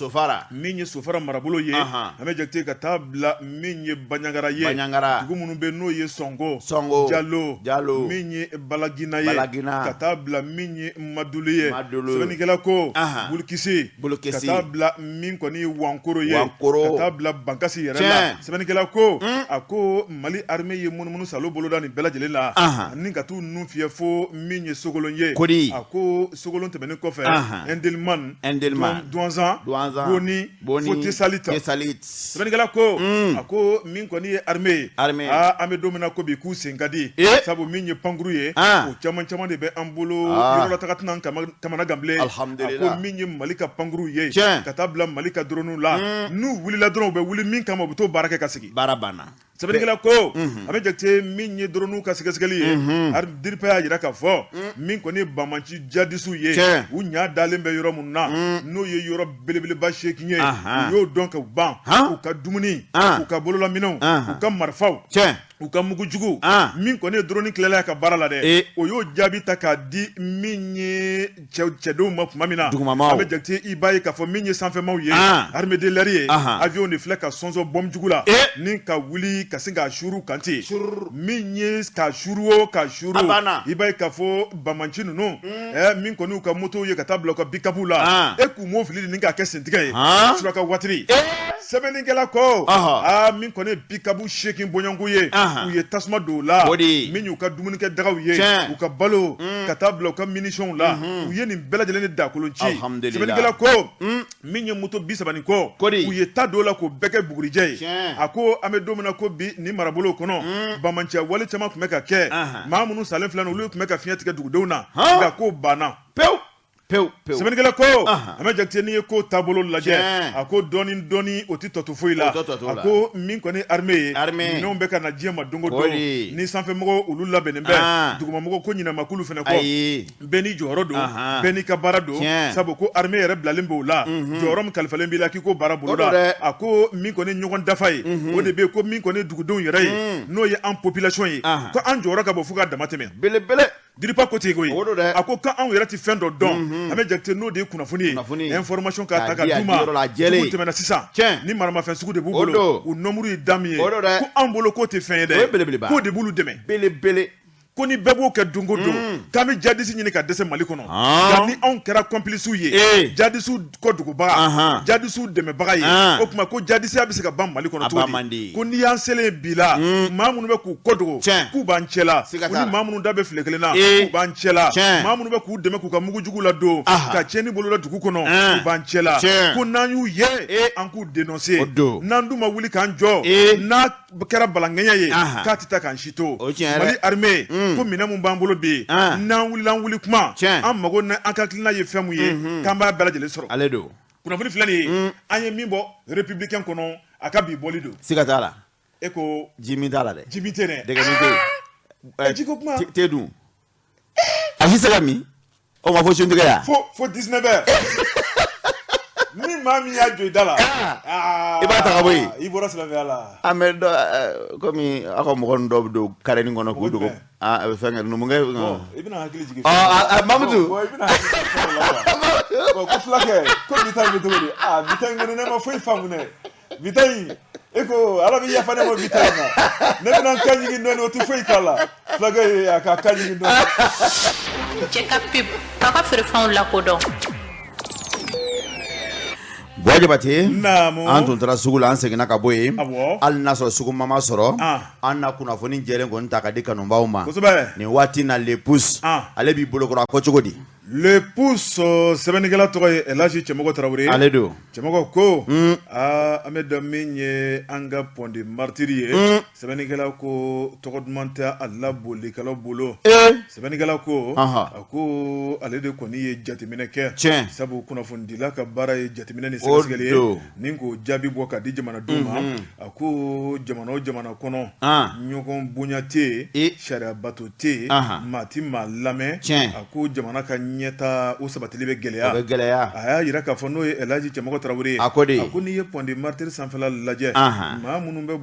min ye Sofara marabolo ye an bɛ jate ka taa bila min ye Baɲangara ye dugu minnu bɛ n'o ye Sɔngo Jalo min ye Balagina ye ka taa bila min ye Madulu ye sɛbɛnnikɛla ko Bulukisi ka taa bila min kɔni ye Wankoro ye ka taa bila Bankasi yɛrɛ la sɛbɛnnikɛla ko a ko Mali armée ye munumunu salo boloda nin bɛɛ lajɛlen la ani ka t'u nun fiyɛ fo min ye Sogolon ye a ko Sogolon tɛmɛnen kɔfɛ Endelman Douanzan Boni fo Tesalit sɛbɛnnikɛla ko a ko min kɔni ye armée an bɛ don min na ko bi k'u sen ka di sabu min ye pankuru ye o caman caman de bɛ an bolo yɔrɔ taga tɛna kamana ganbilen a ko min ye Mali ka pankuru ye ka taa bila Mali ka drone la n'u wulila dɔrɔn u bɛ wuli min kama u bɛ t'o baara kɛ ka sigi baara banna sɛbɛnnikɛla ko a bɛ jate min ye drone ka sɛgɛsɛgɛli ye ari diripa y'a jira k'a fɔ min kɔni ye Bamanci jadisiw ye u ɲa dalen bɛ yɔrɔ mun na n'o ye yɔrɔ belebeleba 8 ye u y'o dɔn ka ban u ka dumuni u ka bololaminɛw u ka marifaw u ka mugujugu min kɔni ye drone tilala ka baara la dɛ o y'o jaabi ta k'a di min ye cɛdenw ma tuma min na a bɛ jate i b'a ye k'a fɔ min ye sanfɛmaw ye armée de l'air ye avion de filɛ ka sɔnsɔn bombe jugu la ni ka wuli ka sin k'a suru kan ten min ye ka suru o ka suru i b'a ye k'a fɔ Bamanci ninnu min kɔni y'u ka moto ye ka taa bila u ka pick-up la k'u m'o fili ni k'a kɛ sentigɛ ye suraka watiri sɛbɛnnikɛla ko min kɔni ye pick-up 8 bɔɲɔnko ye u ye tasuma don la min y'u ka dumunikɛ dagaw ye u ka balo ka taa bila u ka munitions la u ye nin bɛɛ lajɛlen ni dakolon ci sɛbɛnnikɛla ko min ye moto 30 kɔ u ye ta don la k'o bɛɛ kɛ bugurijɛ ye a ko an bɛ don min na ko bi ni marabolo kɔnɔ Bamanciya wale caman tun bɛ ka kɛ maa minnu salen filɛ olu tun bɛ ka fiɲɛ tigɛ dugudenw na nka ko banna pewu sɛbɛnnikɛla ko a bɛ jate n'i ye ko taabolo lajɛ a ko dɔɔni o tɛ tɔto foyi la a ko min kɔni armée ye minɛnw bɛ ka na diɲɛ ma don o don ni sanfɛmɔgɔw olu labɛnnen bɛ dugumamɔgɔw ko ɲinamakulu fana ko bɛɛ n'i jɔyɔrɔ don bɛɛ n'i ka baara don sabu ko armée yɛrɛ bilalen b'o la jɔyɔrɔ min kalifalen b'i la k'i ko baara bolo la a ko min kɔni ɲɔgɔn dafa ye o de bɛ yen ko min kɔni dugudenw yɛrɛ ye n'o ye an population ye ko an jɔyɔrɔ ka bɔ fo ka dama tɛmɛ belebele diripa ko ten koyi a ko k'anw yɛrɛ tɛ fɛn dɔ dɔn an bɛ jate n'o de ye kunnafoni ye information ka ta ka d'u ma dugu tɛmɛna sisan ni maramafɛn sugu de b'u bolo u nombre ye da min ye ko anw bolo k'o tɛ fɛn ye dɛ k'o de b'olu dɛmɛ belebele ko ni bɛɛ b'o kɛ don o don k'an bɛ jadisi ɲini ka dɛsɛ Mali kɔnɔ nka ni anw kɛra complices ye jadisiw kɔdugubaga jadisiw dɛmɛbaga ye o tuma ko jadisiya bɛ se ka ban Mali kɔnɔ cogo di ko n'i y'an selen bi la maa minnu bɛ k'u kɔdugu k'u b'an cɛla ko ni maa minnu da bɛ file kelen na k'u b'an cɛla maa minnu bɛ k'u dɛmɛ k'u ka mugujugu ladon ka tiɲɛni bolola dugu kɔnɔ k'u b'an cɛla ko n'an y'u ye an k'u dénoncer n'an dun ma wuli k'an jɔ n'a kɛra balankɛɲɛ ye k'a tɛ taa k'an si to Mali armée ko minɛn mun b'an bolo bi n'an wuli kuma an mago n'an ka hakilina ye fɛn mun ye k'an b'a bɛɛ lajɛlen sɔrɔ ale don kunnafoni filɛ nin ye an ye min bɔ républicain kɔnɔ a ka bi bɔli don siga t'a la e ko ji min t'a la dɛ ji min tɛ dɛ dɛgɛnin tɛ ji ko kuma tɛ dun a si se ka min o ma fɔ suntigɛ ya fo 19 heures ni maa min y'a jɔ i da la i b'a ta ka bɔ yen i bɔra silamɛya la an bɛ dɔ komi aw ka mɔgɔ ninnu dɔw bɛ don karen kɔnɔ k'u dogo a bɛ fɛn kɛ numukɛ i bɛna hakili jigin Mamutu i bɛna hakili jigin ko fulakɛ ko bi ta in bɛ cogo di bi ta in kɔni ne ma foyi faamu dɛ bi ta in e ko ala bɛ yafa ne ma bi ta in na ne bɛna n kan jigin dɔɔni o tɛ foyi k'a la fulakɛ a ka kan jigin dɔɔni cɛ ka pib k'a ka feerefɛnw lakodɔn Bɔjabate an tun taara sugu la an seginna ka bɔ yen hali n'a sɔrɔ sugu ma sɔrɔ an na kunnafoni jɛlen kɔni ta ka di kanubaw ma nin waati na le pouce ale b'i bolokɔrɔ a ko cogo di le pouce sɛbɛnnikɛla tɔgɔ ye Elhaji Cɛmɔgɔ Tarawele ale don Cɛmɔgɔ ko an bɛ dɔn min ye an ka pɔndi martyr ye sɛbɛnnikɛla ko tɔgɔ duman tɛ a labolikɛlaw bolo sɛbɛnnikɛla ko a ko ale de kɔni ye jateminɛ kɛ sabu kunnafonidila ka baara ye jateminɛ ni sɛgɛsɛgɛli ye ni k'o jaabi bɔ ka di jamanadenw ma a ko jamana o jamana kɔnɔ ɲɔgɔn bonya tɛ yen sariya bato tɛ yen maa ti maa lamɛn a ko jamana ka ɲɛta o sabatili bɛ gɛlɛya a y'a yira k'a fɔ n'o ye Elhaji Cɛmɔgɔ Tarawele ye a ko n'i ye pɔndi martyr sanfɛla lajɛ maa minnu bɛ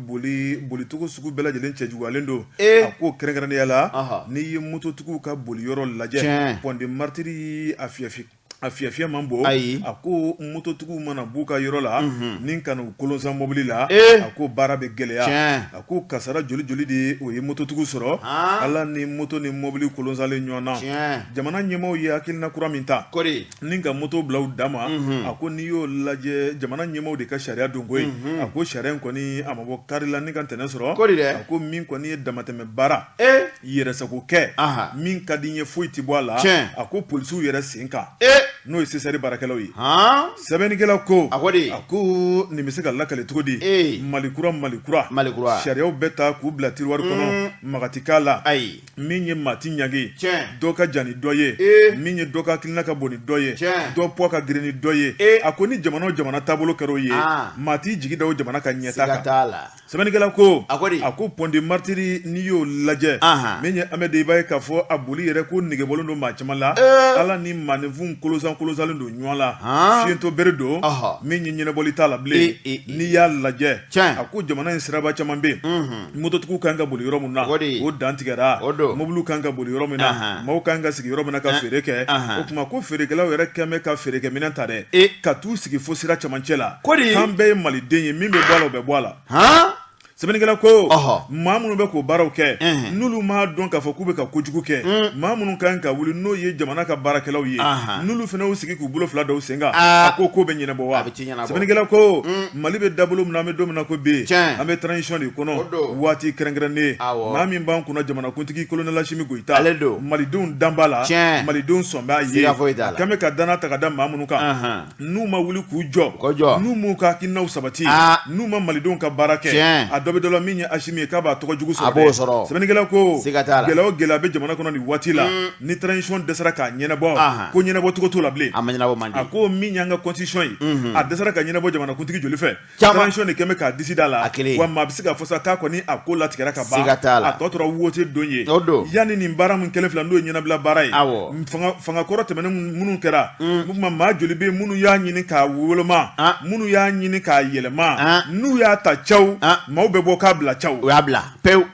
bolicogo sugu bɛɛ lajɛlen cɛjuguyalen don a ko kɛrɛnkɛrɛnnenya la n'i ye mototigiw ka boliyɔrɔ lajɛ pɔndi martyr a fiyɛ man bɔ a ko mototigiw mana b'u ka yɔrɔ la ni ka n'u kolonsan mobili la a ko baara bɛ gɛlɛya a ko kasara joli de o ye mototigiw sɔrɔ ala ni moto ni mobili kolonsalen ɲɔgɔn na jamana ɲɛmaaw ye hakilina kura min ta ni ka moto bila u dan ma a ko n'i y'o lajɛ jamana ɲɛmaaw de ka sariya don koyi a ko sariya in kɔni a ma bɔ kari la ni ka ntɛnɛn sɔrɔ a ko min kɔni ye damatɛmɛ baara yɛrɛsago kɛ min ka di n ye foyi ti bɔ a la a ko polisiw yɛrɛ sen kan n'o ye César barakɛlaw ye sɛbɛnnikɛla ko a ko nin bɛ se ka lakale cogo di malikura sariyaw bɛ ta k'u bila tiroir kɔnɔ magati k'a la min ye maa ti ɲage dɔ ka jan ni dɔ ye min ye dɔ ka hakilina ka bon ni dɔ ye dɔ poids ka girin ni dɔ ye a ko ni jamana o jamana taabolo kɛra o ye maa t'i jigi da o jamana ka ɲɛta kan sɛbɛnnikɛla ko a ko Pont de Martyrs n'i y'o lajɛ min ye Ahmed i b'a ye k'a fɔ a boli yɛrɛ ko negebɔlen don maa caman la ala ni maaninfin kolosalen don ɲɔgɔn la fiyentɔ bere don min ye ɲɛnɛbɔli t'a la bilen n'i y'a lajɛ a ko jamana in siraba caman bɛ yen mototigiw kan ka boli yɔrɔ min na o dan tigɛra mobiliw kan ka boli yɔrɔ min na maaw kan ka sigi yɔrɔ min na ka feere kɛ o tuma ko feerekɛlaw yɛrɛ kɛn bɛ ka feerekɛminɛn ta dɛ ka t'u sigi fo sira camancɛ la k'an bɛɛ ye maliden ye min bɛ bɔ a la o bɛ bɔ a la sɛbɛnnikɛla ko maa minnu bɛ k'o baaraw kɛ n'olu m'a dɔn k'a fɔ k'u bɛ ka kojugu kɛ maa minnu kan ka wuli n'o ye jamana ka baarakɛlaw ye n'olu fana y'u sigi k'u bolo fila da u sen kan a ko bɛ ɲɛnabɔ wa sɛbɛnnikɛla ko Mali bɛ dabolo min na an bɛ don min na ko bi an bɛ transition de kɔnɔ waati kɛrɛnkɛrɛnnen maa min b'an kunna jamanakuntigi Colonel Asimi Goyita malidenw dan b'a la malidenw sɔn b'a ye a kan bɛ ka danna ta ka da maa minnu kan n'u ma wuli k'u jɔ n'u m'u ka hakilinaw sabati n'u ma malidenw ka baara kɛ dɔ bɛ dɔ la min ye Asimi ye k'a b'a tɔgɔ jugu sɔrɔ sɛbɛnnikɛla ko gɛlɛya o gɛlɛya bɛ jamana kɔnɔ nin waati la ni transition dɛsɛra k'a ɲɛnabɔ ko ɲɛnabɔ cogo t'o la bilen a ko min y'an ka constitution ye a dɛsɛra ka ɲɛnabɔ jamanakuntigi joli fɛ transition de kɛn bɛ k'a disi da la wa maa bɛ se k'a fɔ sa k'a kɔni a ko latigɛra ka ban a tɔ tora wote don ye yanni nin baara min kɛlen filɛ n'o ye ɲɛnabila baara ye fanga kɔrɔ tɛmɛnen minnu kɛra o tuma maa joli bɛ minnu y'a ɲini k'a woloma minnu y'a ɲini k'a yɛlɛma n'u y'a ta caw maaw bɛ bɔ k'a bila caw o y'a bila pewu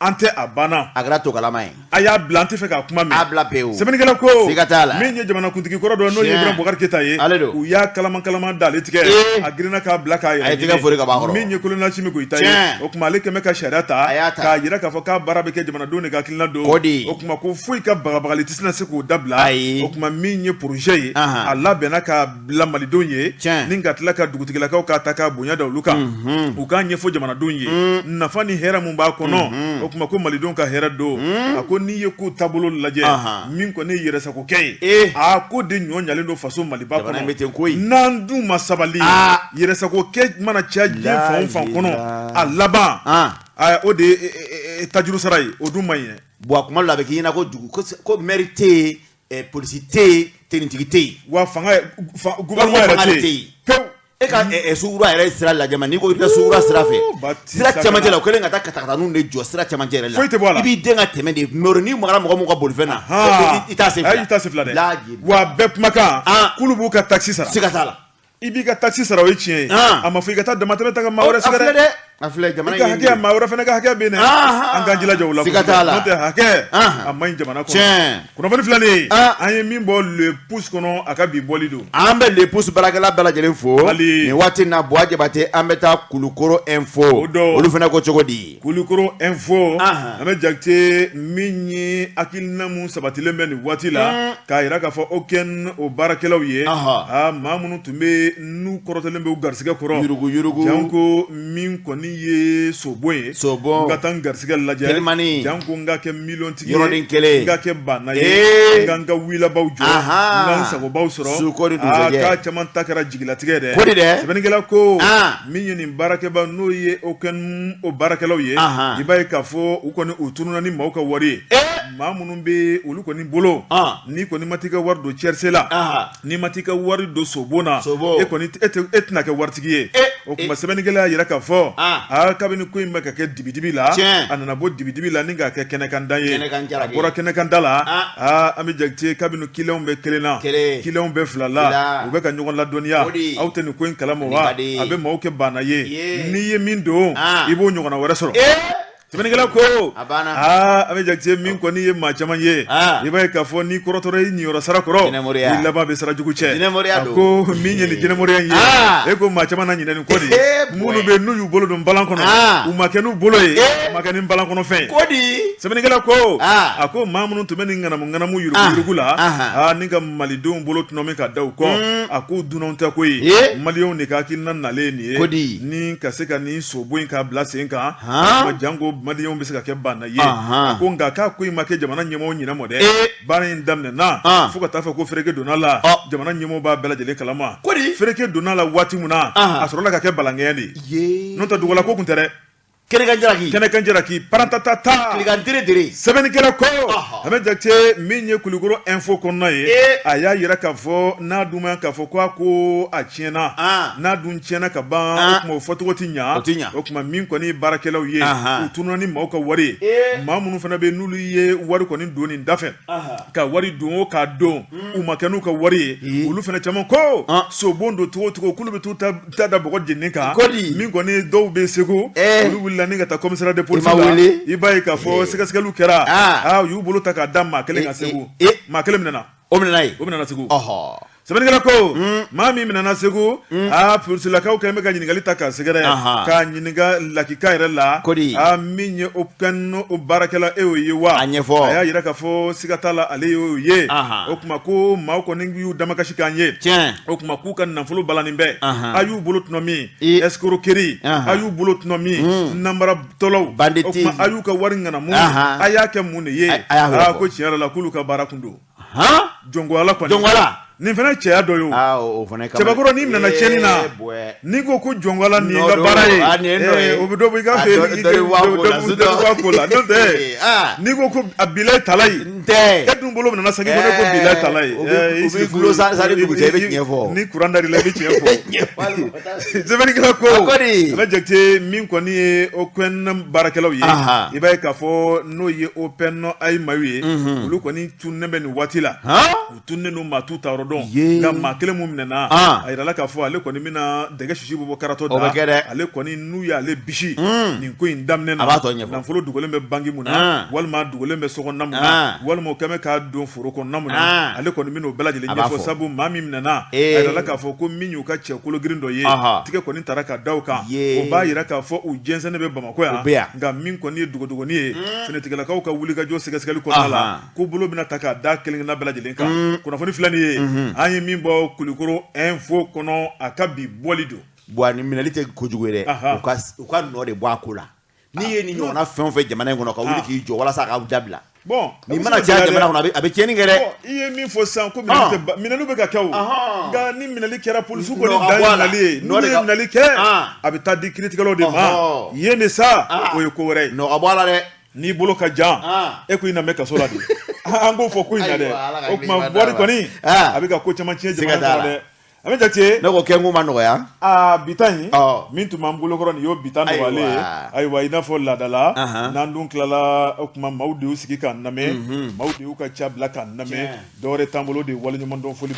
an tɛ a banna a kɛra tokalama ye a y'a bila an tɛ fɛ k'a kuma mɛn a bila pewu sɛbɛnnikɛla ko siga t'a la min ye jamanakuntigi kɔrɔ dɔ n'o ye Ibrahima Boubacar Keita ye u y'a kalaman d'ale tigɛ a girinna k'a bila k'a yɛrɛ a ye tigɛ fori ka bɔ a kɔrɔ min ye Colonel Asimi Goyita ye o tuma ale kɛn bɛ ka sariya ta k'a jira k'a fɔ k'a baara bɛ kɛ jamanadenw de ka hakilina don o tuma ko foyi ka bagabagali tɛ se k'o dabila o tuma min ye projet ye a labɛnna k'a bila malidenw ye ni ka tila ka dugutigilakaw k'a ta k'a bonya da olu kan u k'a ɲɛfɔ jamanadenw ye nafa ni hɛrɛ mun b'a kɔnɔ kuma ko malidenw ka hɛrɛ don a ko n'i ye ko taabolo lajɛ min kɔni ye yɛrɛsakokɛ ye a ko de ɲɔ ɲalen don faso maliba kɔnɔ n'an dun ma sabali yɛrɛsakokɛ mana caya diɲɛ fan o fan kɔnɔ a laban o de ye tajuru sara ye o dun man ɲi bon a kuma la a bɛ k'i ɲɛna ko dugu ko maire tɛ yen polisi tɛ yen tenitigi tɛ yen wa gouvernement yɛrɛ tɛ yen pewu e ka sugura yɛrɛ sira lajɛ ma n'i ko i bɛ sugura sira fɛ sira camancɛ la o kɛlen ka taa katakataninw de jɔ sira camancɛ yɛrɛ la foyi tɛ bɔ a la i b'i den ka tɛmɛ de mais n'i magara mɔgɔ min ka bolifɛn na i t'a se fila dɛ wa bɛɛ kumakan k'olu b'u ka taxi sara siga t'a la i b'i ka taxi sara o ye tiɲɛ ye a ma fɔ i ka taa damatɛmɛ ta ka maa wɛrɛ sɛgɛrɛ dɛ a filɛ jamana in hakɛ maa wɛrɛ fana ka hakɛ bɛ yen an k'an jilaja o la siga t'a la n'o tɛ hakɛ a man ɲi jamana kɔnɔ kunnafoni filanin an ye min bɔ le pouce kɔnɔ a ka bi bɔli don an bɛ le pouce baarakɛla bɛɛ lajɛlen fo nin waati in na Buwa Jabate an bɛ taa Kulukoro info olu fana ko cogo di Kulukoro info an bɛ Jakite min ye hakilina mun sabatilen bɛ nin waati la k'a jira k'a fɔ aucun o baarakɛlaw ye maa minnu tun bɛ n'u kɔrɔtɔlen bɛ u garisɛgɛ kɔrɔ yurugu janko min kɔni ye sobon ye n ka taa n garisɛgɛ lajɛ janko n ka kɛ miliyɔntigi ye n ka kɛ bana ye n ka wilabaw jɔ n ka n sagobaw sɔrɔ k'a caman ta kɛra jigilatigɛ dɛ sɛbɛnnikɛla ko min ye nin baarakɛba n'o ye aucun o baarakɛlaw ye i b'a ye k'a fɔ u kɔni u tununa ni maaw ka wari ye maa minnu bɛ olu kɔni bolo n'i kɔni ma t'i ka wari don cɛrise la n'i ma t'i ka wari don sobon na e kɔni e tɛna kɛ waritigi ye o tuma sɛbɛnnikɛla y'a jira k'a fɔ kabini ko in bɛ ka kɛ dibidibi la a nana bɔ dibidibi la ni k'a kɛ kɛnɛkanda ye a bɔra kɛnɛkanda la an bɛ Jakite kabini kiliyanw bɛ kelen na kiliyanw bɛ fila la u bɛ ka ɲɔgɔn ladɔnniya aw tɛ nin ko in kalama wa a bɛ maaw kɛ bana ye n'i ye min don i b'o ɲɔgɔnna wɛrɛ sɔrɔ sɛbɛnnikɛla ko an bɛ Jakite min kɔni ye maa caman ye i b'a ye k'a fɔ n'i kɔrɔtɔra i ɲiyɔrɔ sara kɔrɔ i laban bɛ sara jugu cɛ a ko min ye nin jinɛmɔrɔya in ye e ko maa caman na ɲinɛ nin ko de minnu bɛ n'u y'u bolo don balan kɔnɔ u ma kɛ n'u bolo ye u ma kɛ ni balan kɔnɔ fɛn ye sɛbɛnnikɛla ko a ko maa minnu tun bɛ nin ŋanamu yurugu la ni ka malidenw bolo tunɔ min ka da u kɔ a k'u dunanw tɛ ko ye maliyɛnw de ka hakilina nalen nin ye ni ka se ka nin sobo in k'a bila sen kan janko madiɲɛw bɛ se ka kɛ banna ye ko nka k'a ko in ma kɛ jamana ɲɛmɔgɔ ɲinamɔ dɛ baara in daminɛna fo ka taa fɔ ko fereke donna la jamana ɲɛmɔgɔ b'a bɛɛ lajɛlen kalama fereke donna la waati min na a sɔrɔla ka kɛ balankɛɲɛ de n'o tɛ dugula ko kun tɛ dɛ kɛnɛkan jaraki parantatata sɛbɛnnikɛla ko a bɛ jate min ye Kulukoro info kɔnɔna ye a y'a yira k'a fɔ n'a dun ma k'a fɔ ko a ko a tiɲɛna n'a dun tiɲɛna ka ban o tuma o fɔcogo ti ɲa o tuma min kɔni baarakɛlaw ye u tununa ni maaw ka wari maa minnu fana bɛ n'olu ye wari kɔni don nin da fɛ ka wari don o k'a don u ma kɛ n'u ka wari ye olu fana caman ko sobon don cogo o cogo k'olu bɛ t'u ta da bɔgɔ jenini kan min kɔni dɔw bɛ segu olu wulila ni ka taa commissariat de police la i b'a ye k'a fɔ sɛgɛsɛgɛliw kɛra u y'u bolo ta k'a da maa kelen ka segu maa kelen minɛna o minɛna segu sɛbɛnnikɛla ko maa min minɛna segu polisilakaw kɛlen bɛ ka ɲininkali ta k'a sɛgɛrɛ k'a ɲininka lakika yɛrɛ la min ye o baarakɛla e y'o ye wa a y'a yira k'a fɔ siga t'a la ale y'o ye o tuma ko maaw kɔni y'u damakasi k'an ye o tuma k'u ka nafolo balanin bɛɛ a y'u bolo tunɔ min escroquerie a y'u bolo tunɔ min nanbaratɔlaw o tuma a y'u ka wari ŋanamu a y'a kɛ mun de ye ko tiɲɛ yɛrɛ la k'olu ka baara kun don jɔngoyala kɔni nin fana cɛya dɔ ye cɛbakɔrɔ n'i nana tiɲɛni na n'i ko ko jɔngoyala nin ka baara ye o bɛ dɔ bɔ i ka feere dɔ ko la n'o tɛ n'i ko ko a bila tala ye e dun bolo nana segin ko ne ko bila tala ye ni kuran dari la i bɛ tiɲɛ fɔ sɛbɛnnikɛla ko a bɛ jate min kɔni ye OPN baarakɛlaw ye i b'a ye k'a fɔ n'o ye OPN ayimayu ye olu kɔni tunnen bɛ nin waati la u tunnen don maa t'u ta yɔrɔ nka maa kelen mun minɛna a yirala k'a fɔ ale kɔni bɛna dɛgɛ sisi bɔ karatɔ da ale kɔni n'u y'ale bisi nin ko in daminɛ na nafolo dogolen bɛ banki mun na walima dogolen bɛ sokɔnɔna mun na walima o kɛmɛ k'a don foro kɔnɔna mun na ale kɔni bɛna o bɛɛ lajɛlen ɲɛfɔ sabu maa min minɛna a yirala k'a fɔ ko min y'u ka cɛkolo girin dɔ ye tigɛ kɔni taara ka da o kan o b'a yira k'a fɔ u jɛnsɛnnen bɛ Bamakɔ yan nka min kɔni ye dogodogoni ye sɛnɛtigɛlakaw ka wulikajɔ sɛgɛsɛgɛli kɔnɔna la ko bolo bɛna ta k'a da kelen-kelenna bɛɛ lajɛlen kan kunnafoni filɛ nin ye an ye min bɔ Kulukoro info kɔnɔ a ka bi bɔli don ni minɛli tɛ kojugu ye dɛ u ka nɔ de bɔ a ko la n'i ye nin ɲɔgɔnna fɛn o fɛn jamana in kɔnɔ ka wuli k'i jɔ walasa k'aw dabila ni mana caya jamana kɔnɔ a bɛ tiɲɛni kɛ dɛ i ye min fɔ sisan ko minɛliw bɛ ka kɛ o nka ni minɛli kɛra polisiw kɔni dan ye minɛli ye n'u ye minɛli kɛ a bɛ taa di kiiritigɛlaw de ma yen de sa o ye ko wɛrɛ ye nɔ ka bɔ a la dɛ n'i bolo ka jan e ko i na mɛn kaso la de an b'o fɔ ko in na dɛ o tuma wari kɔni a bɛ ka ko caman tiɲɛ jamana kɔnɔ dɛ a bɛ jate ne ko kɛnko ma nɔgɔya bita in min tun b'an bolokɔrɔ nin y'o bita nɔgɔyalen ye ayiwa i n'a fɔ laadala n'an dun tilala o tuma maaw de y'u sigi k'an lamɛn maaw de y'u ka ca bila k'an lamɛn dɔwɛrɛ t'an bolo de ye waleɲumandɔn foli